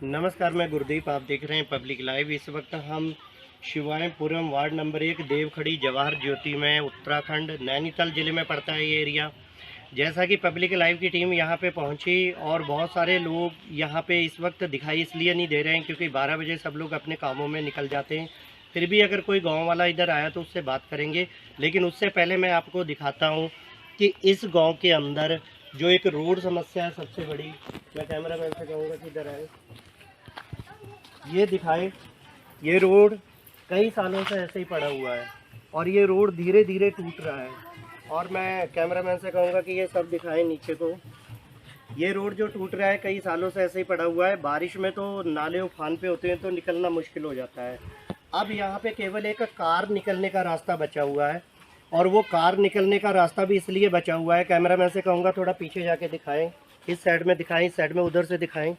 नमस्कार, मैं गुरदीप। आप देख रहे हैं पब्लिक लाइव। इस वक्त हम शिवायपुरम वार्ड नंबर 1 देवखड़ी जवाहर ज्योति में, उत्तराखंड, नैनीताल ज़िले में पड़ता है ये एरिया। जैसा कि पब्लिक लाइव की टीम यहाँ पे पहुँची और बहुत सारे लोग यहाँ पे इस वक्त दिखाई इसलिए नहीं दे रहे हैं क्योंकि 12 बजे सब लोग अपने कामों में निकल जाते हैं। फिर भी अगर कोई गाँव वाला इधर आया तो उससे बात करेंगे, लेकिन उससे पहले मैं आपको दिखाता हूँ कि इस गाँव के अंदर जो एक रोड समस्या है सबसे बड़ी। मैं कैमरा मैन से कहूँगा कि इधर आए, ये दिखाए। ये रोड कई सालों से ऐसे ही पड़ा हुआ है और ये रोड धीरे धीरे टूट रहा है। और मैं कैमरामैन से कहूँगा कि ये सब दिखाएं नीचे को। ये रोड जो टूट रहा है कई सालों से ऐसे ही पड़ा हुआ है। बारिश में तो नाले उफान पे होते हैं तो निकलना मुश्किल हो जाता है। अब यहाँ पे केवल एक कार निकलने का रास्ता बचा हुआ है और वो कार निकलने का रास्ता भी इसलिए बचा हुआ है। कैमरामैन से कहूँगा थोड़ा पीछे जाके दिखाएँ, इस साइड में दिखाएँ, इस साइड में उधर से दिखाएँ।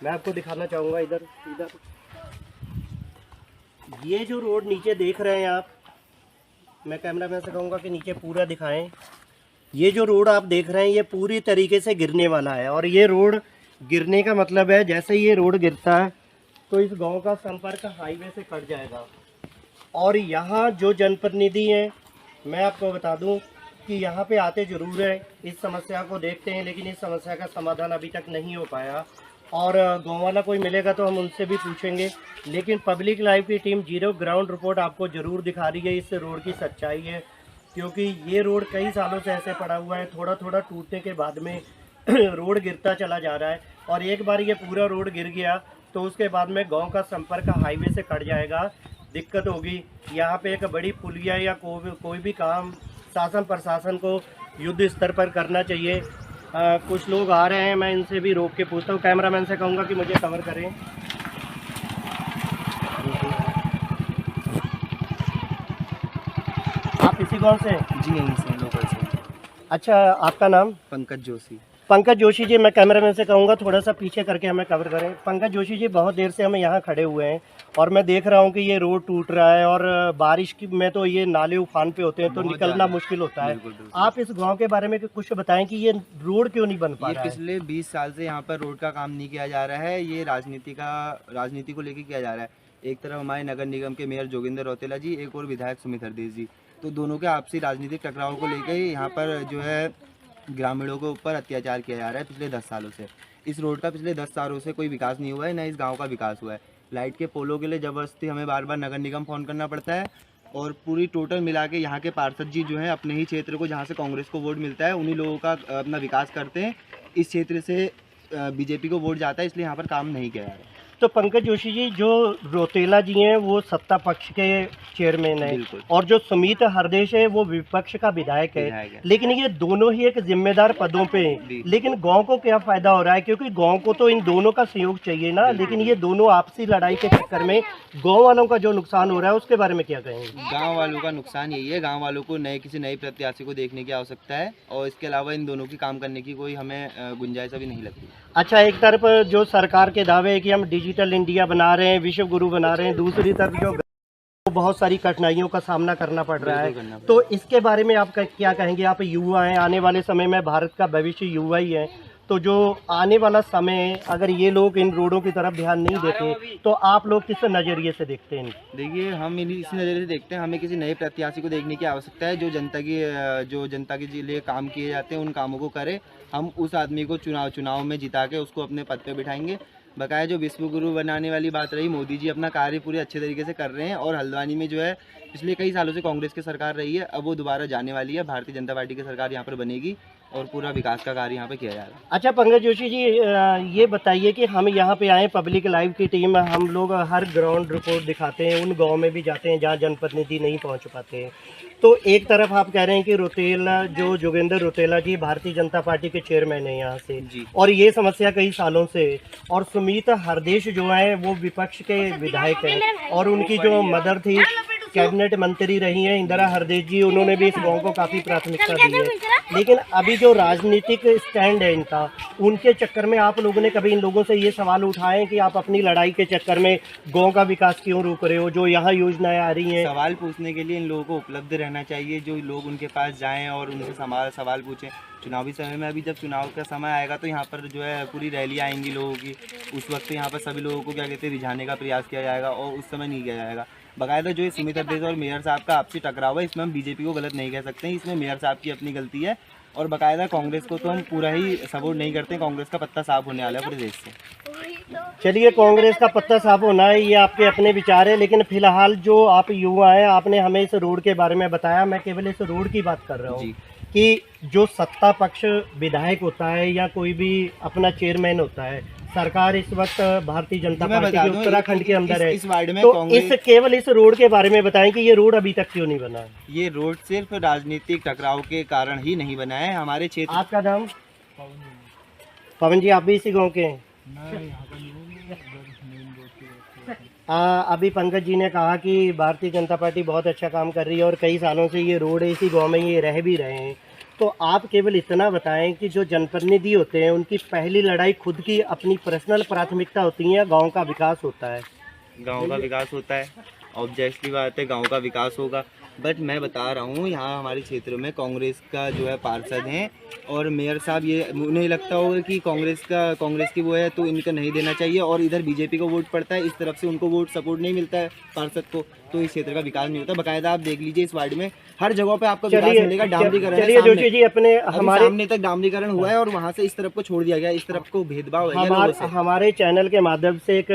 मैं आपको दिखाना चाहूँगा इधर ये जो रोड नीचे देख रहे हैं आप, मैं कैमरामैन से कहूँगा कि नीचे पूरा दिखाएं। ये जो रोड आप देख रहे हैं ये पूरी तरीके से गिरने वाला है और ये रोड गिरने का मतलब है जैसे ही ये रोड गिरता है तो इस गांव का संपर्क हाईवे से कट जाएगा। और यहाँ जो जनप्रतिनिधि हैं, मैं आपको बता दूं कि यहाँ पे आते ज़रूर हैं, इस समस्या को देखते हैं, लेकिन इस समस्या का समाधान अभी तक नहीं हो पाया। और गाँव वाला कोई मिलेगा तो हम उनसे भी पूछेंगे। लेकिन पब्लिक लाइव की टीम जीरो ग्राउंड रिपोर्ट आपको ज़रूर दिखा रही है। इस रोड की सच्चाई है क्योंकि ये रोड कई सालों से ऐसे पड़ा हुआ है। थोड़ा थोड़ा टूटने के बाद में रोड गिरता चला जा रहा है और एक बार ये पूरा रोड गिर गया तो उसके बाद में गांव का संपर्क हाईवे से कट जाएगा, दिक्कत होगी। यहाँ पे एक बड़ी पुलिया या कोई भी काम शासन प्रशासन को युद्ध स्तर पर करना चाहिए। कुछ लोग आ रहे हैं, मैं इनसे भी रोक के पूछता हूँ। कैमरामैन से कहूँगा कि मुझे कवर करें। आप इसी गांव से हैं? जी यहीं से लोकल से। अच्छा, आपका नाम? पंकज जोशी। पंकज जोशी जी, मैं कैमरामैन से कहूँगा थोड़ा सा पीछे करके हमें कवर करें। पंकज जोशी जी, बहुत देर से हम यहाँ खड़े हुए हैं और मैं देख रहा हूँ कि ये रोड टूट रहा है और बारिश की में तो ये नाले उफान पे होते हैं तो निकलना मुश्किल होता है। आप इस गांव के बारे में कुछ बताएं कि ये रोड क्यों नहीं बन पा रहा है? पिछले 20 साल से यहाँ पर रोड का काम नहीं किया जा रहा है। ये राजनीति को लेकर किया जा रहा है। एक तरफ हमारे नगर निगम के मेयर जोगिंदर रौतेला जी, एक और विधायक सुमित हरदेव जी, तो दोनों के आपसी राजनीतिक टकराव को लेकर यहाँ पर जो है ग्रामीणों के ऊपर अत्याचार किया जा रहा है पिछले 10 सालों से। इस रोड का पिछले 10 सालों से कोई विकास नहीं हुआ है, न इस गांव का विकास हुआ है। लाइट के पोलों के लिए ज़बरदस्ती हमें बार बार नगर निगम फ़ोन करना पड़ता है और पूरी टोटल मिला के यहाँ के पार्षद जी जो हैं अपने ही क्षेत्र को, जहाँ से कांग्रेस को वोट मिलता है, उन्हीं लोगों का अपना विकास करते हैं। इस क्षेत्र से बीजेपी को वोट जाता है, इसलिए यहाँ पर काम नहीं किया जा रहा है। तो पंकज जोशी जी, जो रौतेला जी हैं वो सत्ता पक्ष के चेयरमैन हैं और जो सुमित हरदेश है वो विपक्ष का विधायक है, लेकिन ये दोनों ही एक जिम्मेदार पदों पे हैं। लेकिन गांव को क्या फायदा हो रहा है? क्योंकि गांव को तो इन दोनों का सहयोग चाहिए ना, लेकिन ये दोनों आपसी लड़ाई के चक्कर में गाँव वालों का जो नुकसान हो रहा है उसके बारे में क्या कहेंगे? गाँव वालों का नुकसान यही है, गाँव वालों को किसी नए प्रत्याशी को देखने की आवश्यकता है और इसके अलावा इन दोनों की काम करने की कोई हमें गुंजाइश अभी नहीं लगती। अच्छा, एक तरफ जो सरकार के दावे है कि हम डिजिटल इंडिया बना रहे हैं, विश्व गुरु बना रहे हैं, दूसरी तरफ जो बहुत सारी कठिनाइयों का सामना करना पड़ रहा है, तो इसके बारे में आप क्या कहेंगे? आप युवा हैं, आने वाले समय में भारत का भविष्य युवा ही है, तो जो आने वाला समय अगर ये लोग इन रोडों की तरफ ध्यान नहीं देते तो आप लोग किस नज़रिए से देखते हैं? देखिए, हम इसी नज़रिए से देखते हैं, हमें किसी नए प्रत्याशी को देखने की आवश्यकता है जो जनता के लिए काम किए जाते हैं उन कामों को करे। हम उस आदमी को चुनाव में जिता के उसको अपने पद पे बिठाएंगे। बकाया जो विश्व गुरु बनाने वाली बात रही, मोदी जी अपना कार्य पूरे अच्छे तरीके से कर रहे हैं और हल्द्वानी में जो है पिछले कई सालों से कांग्रेस की सरकार रही है, अब वो दोबारा जाने वाली है, भारतीय जनता पार्टी की सरकार यहाँ पर बनेगी और पूरा विकास का कार्य यहाँ पे किया जा रहा है। अच्छा पंकज जोशी जी, ये बताइए कि हम यहाँ पे आए, पब्लिक लाइव की टीम, हम लोग हर ग्राउंड रिपोर्ट दिखाते हैं, उन गांव में भी जाते हैं जहाँ जनप्रतिनिधि नहीं पहुँच पाते हैं। तो एक तरफ आप कह रहे हैं कि रौतेला, जो जोगिंदर रौतेला जी भारतीय जनता पार्टी के चेयरमैन हैं यहाँ से जी, और ये समस्या कई सालों से, और सुमित हरदेश जो है वो विपक्ष के विधायक हैं और उनकी जो मदर थी कैबिनेट मंत्री रही हैं इंदिरा हरदेश जी, उन्होंने भी इस गांव को काफ़ी प्राथमिकता दी है। लेकिन अभी जो राजनीतिक स्टैंड है इनका, उनके चक्कर में आप लोगों ने कभी इन लोगों से ये सवाल उठाए कि आप अपनी लड़ाई के चक्कर में गांव का विकास क्यों रोक रहे हो? जो यहाँ योजनाएं आ रही हैं, सवाल पूछने के लिए इन लोगों को उपलब्ध रहना चाहिए, जो लोग उनके पास जाएं और उनसे सवाल पूछें। चुनावी समय में अभी जब चुनाव का समय आएगा तो यहाँ पर जो है पूरी रैली आएंगी लोगों की, उस वक्त यहाँ पर सभी लोगों को क्या कहते हैं रिझाने का प्रयास किया जाएगा और उस समय नहीं किया जाएगा। बाकायदा जो ये सुमित हरदेस और मेयर साहब का आपसी टकराव है, इसमें हम बीजेपी को गलत नहीं कह सकते हैं, इसमें मेयर साहब की अपनी गलती है और बाकायदा कांग्रेस को तो हम पूरा ही सपोर्ट नहीं करते। कांग्रेस का पत्ता साफ होने वाला है पूरे देश से। चलिए, कांग्रेस का पत्ता साफ होना है, ये आपके अपने विचार है, लेकिन फिलहाल जो आप युवा हैं, आपने हमें इस रोड के बारे में बताया। मैं केवल इस रोड की बात कर रहा हूँ कि जो सत्ता पक्ष विधायक होता है या कोई भी अपना चेयरमैन होता है, सरकार इस वक्त भारतीय जनता पार्टी के उत्तराखंड के अंदर है, इस वार्ड में तो केवल इस रोड के बारे में बताएं कि ये रोड अभी तक क्यों नहीं बना है। ये रोड सिर्फ राजनीतिक टकराव के कारण ही नहीं बना है। हमारे क्षेत्र। आपका नाम? पवन जी, आप भी इसी गाँव के हैं? अभी पंकज जी ने कहा कि भारतीय जनता पार्टी बहुत अच्छा काम कर रही है और कई सालों से ये रोड इसी गांव में ये रह भी रहे हैं, तो आप केवल इतना बताएं कि जो जनप्रतिनिधि होते हैं उनकी पहली लड़ाई खुद की अपनी पर्सनल प्राथमिकता होती है या गांव का विकास होता है? गांव का विकास होता है, ऑब्वियसली बात है, गांव का विकास होगा। बट मैं बता रहा हूँ यहाँ हमारे क्षेत्र में कांग्रेस का जो है पार्षद हैं और मेयर साहब, ये उन्हें लगता होगा कि कांग्रेस की वो है तो इनका नहीं देना चाहिए, और इधर बीजेपी को वोट पड़ता है, इस तरफ से उनको वोट सपोर्ट नहीं मिलता है पार्षद को, तो इस क्षेत्र का विकास नहीं होता। बाकायदा आप देख लीजिए इस वार्ड में हर जगह पे आपको विकास मिलेगा। डामरीकरण, चलिए जोशी जी, अपने हमारे सामने तक डामरीकरण हुआ है और वहाँ से इस तरफ को छोड़ दिया गया, इस तरफ को भेदभाव है। हमारे चैनल के माध्यम से एक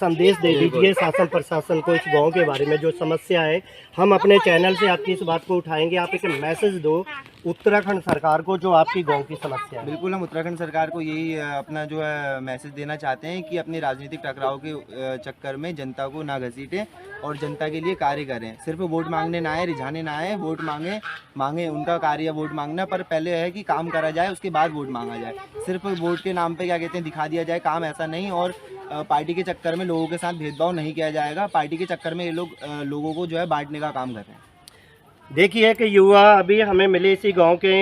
संदेश दे दीजिए शासन प्रशासन को इस गाँव के बारे में, जो समस्या है हम अपने चैनल से आपकी इस बात को उठाएंगे। आप एक मैसेज दो उत्तराखंड सरकार को जो आपकी गांव की समस्या है। बिल्कुल, हम उत्तराखंड सरकार को यही अपना जो है मैसेज देना चाहते हैं कि अपने राजनीतिक टकराव के चक्कर में जनता को ना घसीटें और जनता के लिए कार्य करें। सिर्फ वोट मांगने ना आए, रिझाने ना आए, वोट मांगे उनका कार्य वोट मांगना, पर पहले है कि काम करा जाए, उसके बाद वोट मांगा जाए। सिर्फ वोट के नाम पे क्या कहते हैं दिखा दिया जाए, काम ऐसा नहीं। और पार्टी के चक्कर में लोगों के साथ भेदभाव नहीं किया जाएगा। पार्टी के चक्कर में ये लोग लोगों को जो है बांटने का काम कर रहे हैं। देखिए कि युवा अभी हमें मिले इसी गांव के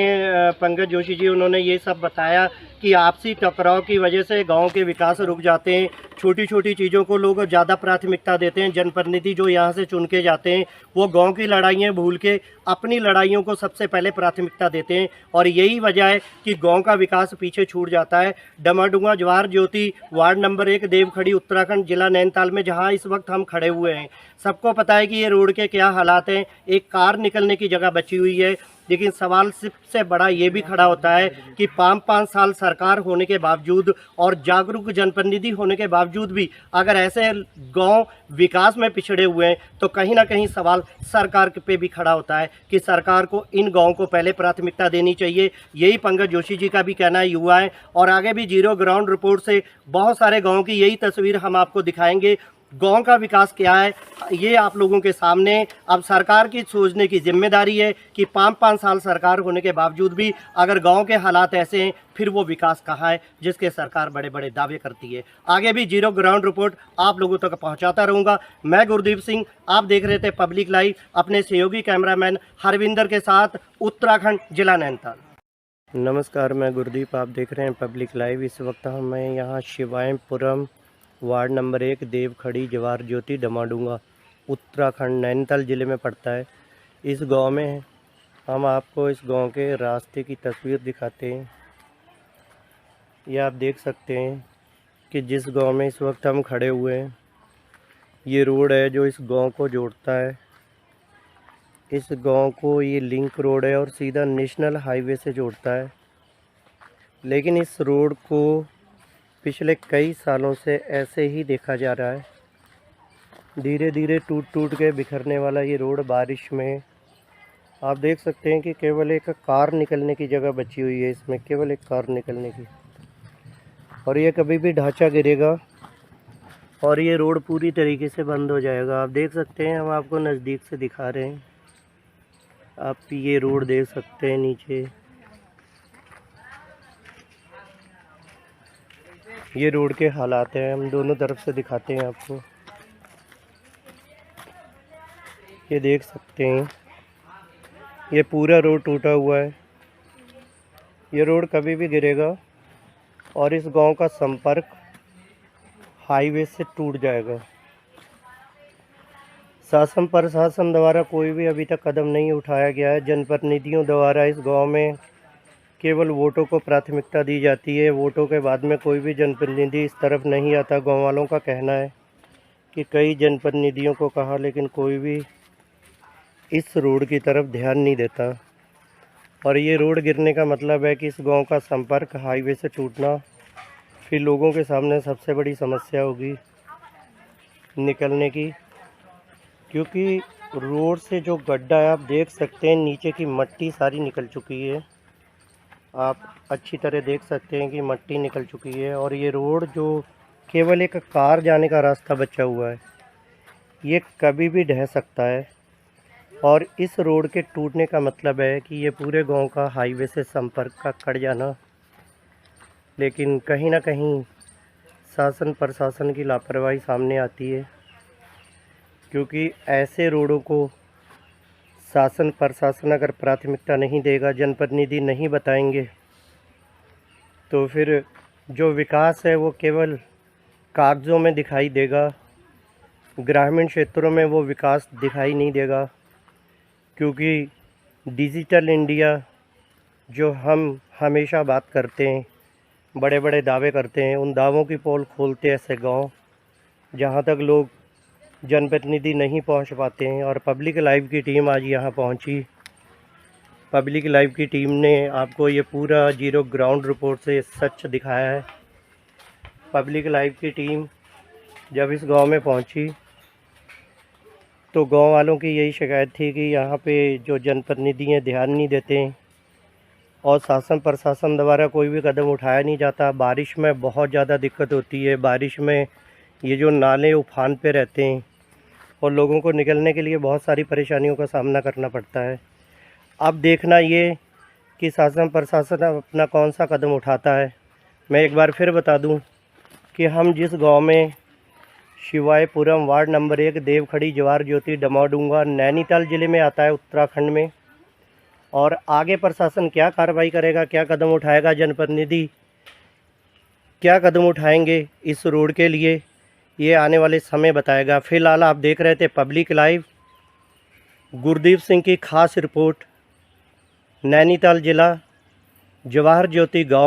पंकज जोशी जी, उन्होंने ये सब बताया कि आपसी टकराव की वजह से गांव के विकास रुक जाते हैं, छोटी छोटी चीज़ों को लोग ज़्यादा प्राथमिकता देते हैं। जनप्रतिनिधि जो यहाँ से चुन के जाते हैं वो गांव की लड़ाइयाँ भूल के अपनी लड़ाइयों को सबसे पहले प्राथमिकता देते हैं और यही वजह है कि गांव का विकास पीछे छूट जाता है। डमाडुंगा जवाहर ज्योति वार्ड नंबर 1 देवखड़ी उत्तराखंड जिला नैनीताल में जहाँ इस वक्त हम खड़े हुए हैं, सबको पता है कि ये रोड के क्या हालात हैं। एक कार निकलने की जगह बची हुई है, लेकिन सवाल सबसे बड़ा ये भी खड़ा होता है कि 5 साल सरकार होने के बावजूद और जागरूक जनप्रतिनिधि होने के बावजूद भी अगर ऐसे गांव विकास में पिछड़े हुए हैं तो कहीं ना कहीं सवाल सरकार पे भी खड़ा होता है कि सरकार को इन गांवों को पहले प्राथमिकता देनी चाहिए। यही पंकज जोशी जी का भी कहना है, युवा है, और आगे भी जीरो ग्राउंड रिपोर्ट से बहुत सारे गाँव की यही तस्वीर हम आपको दिखाएंगे। गांव का विकास क्या है ये आप लोगों के सामने। अब सरकार की सोचने की जिम्मेदारी है कि 5 साल सरकार होने के बावजूद भी अगर गांव के हालात ऐसे हैं फिर वो विकास कहाँ है जिसके सरकार बड़े बड़े दावे करती है। आगे भी जीरो ग्राउंड रिपोर्ट आप लोगों तक पहुंचाता रहूंगा। मैं गुरदीप सिंह, आप देख रहे थे पब्लिक लाइव, अपने सहयोगी कैमरामैन हरविंदर के साथ, उत्तराखंड जिला नैनीताल। नमस्कार, मैं गुरदीप, आप देख रहे हैं पब्लिक लाइव। इस वक्त हमें यहाँ शिवायपुरम वार्ड नंबर 1 देवखड़ी जवाहर ज्योति डमाडुंगा उत्तराखंड नैनीताल ज़िले में पड़ता है। इस गांव में हम आपको इस गांव के रास्ते की तस्वीर दिखाते हैं। ये आप देख सकते हैं कि जिस गांव में इस वक्त हम खड़े हुए हैं ये रोड है जो इस गांव को जोड़ता है। इस गांव को ये लिंक रोड है और सीधा नेशनल हाईवे से जोड़ता है, लेकिन इस रोड को पिछले कई सालों से ऐसे ही देखा जा रहा है। धीरे धीरे टूट टूट के बिखरने वाला ये रोड बारिश में आप देख सकते हैं कि केवल एक कार निकलने की जगह बची हुई है, इसमें केवल एक कार निकलने की, और ये कभी भी ढांचा गिरेगा और ये रोड पूरी तरीके से बंद हो जाएगा। आप देख सकते हैं, हम आपको नज़दीक से दिखा रहे हैं, आप ये रोड देख सकते हैं नीचे, ये रोड के हालात हैं। हम दोनों तरफ से दिखाते हैं आपको, ये देख सकते हैं ये पूरा रोड टूटा हुआ है। ये रोड कभी भी गिरेगा और इस गांव का संपर्क हाईवे से टूट जाएगा। शासन प्रशासन द्वारा कोई भी अभी तक कदम नहीं उठाया गया है। जनप्रतिनिधियों द्वारा इस गांव में केवल वोटों को प्राथमिकता दी जाती है। वोटों के बाद में कोई भी जनप्रतिनिधि इस तरफ नहीं आता। गाँव वालों का कहना है कि कई जनप्रतिनिधियों को कहा, लेकिन कोई भी इस रोड की तरफ ध्यान नहीं देता। और ये रोड गिरने का मतलब है कि इस गांव का संपर्क हाईवे से टूटना फिर लोगों के सामने सबसे बड़ी समस्या होगी निकलने की, क्योंकि रोड से जो गड्ढा है आप देख सकते हैं, नीचे की मट्टी सारी निकल चुकी है। आप अच्छी तरह देख सकते हैं कि मट्टी निकल चुकी है। और ये रोड जो केवल एक कार जाने का रास्ता बचा हुआ है, ये कभी भी ढह सकता है। और इस रोड के टूटने का मतलब है कि ये पूरे गांव का हाईवे से संपर्क का कट जाना। लेकिन कहीं ना कहीं शासन प्रशासन की लापरवाही सामने आती है, क्योंकि ऐसे रोडों को शासन प्रशासन अगर प्राथमिकता नहीं देगा, जनप्रतिनिधि नहीं बताएंगे, तो फिर जो विकास है वो केवल कागज़ों में दिखाई देगा। ग्रामीण क्षेत्रों में वो विकास दिखाई नहीं देगा, क्योंकि डिजिटल इंडिया जो हम हमेशा बात करते हैं, बड़े बड़े दावे करते हैं, उन दावों की पोल खोलते ऐसे गांव जहां तक लोग जनप्रतिनिधि नहीं पहुंच पाते हैं। और पब्लिक लाइव की टीम आज यहां पहुंची। पब्लिक लाइव की टीम ने आपको ये पूरा जीरो ग्राउंड रिपोर्ट से सच दिखाया है। पब्लिक लाइव की टीम जब इस गांव में पहुंची तो गांव वालों की यही शिकायत थी कि यहाँ पे जो जनप्रतिनिधि हैं ध्यान नहीं देते हैं और शासन प्रशासन द्वारा कोई भी कदम उठाया नहीं जाता। बारिश में बहुत ज़्यादा दिक्कत होती है। बारिश में ये जो नाले उफान पे रहते हैं और लोगों को निकलने के लिए बहुत सारी परेशानियों का सामना करना पड़ता है। अब देखना ये कि शासन प्रशासन अपना कौन सा कदम उठाता है। मैं एक बार फिर बता दूं कि हम जिस गांव में शिवायपुरम वार्ड नंबर 1 देवखड़ी जवाहर ज्योति डमाडूंगा नैनीताल ज़िले में आता है, उत्तराखंड में। और आगे प्रशासन क्या कार्रवाई करेगा, क्या कदम उठाएगा, जनप्रतिनिधि क्या कदम उठाएंगे इस रोड के लिए, ये आने वाले समय बताएगा। फिलहाल आप देख रहे थे पब्लिक लाइव, गुरदीप सिंह की खास रिपोर्ट, नैनीताल ज़िला जवाहर ज्योति गाँव।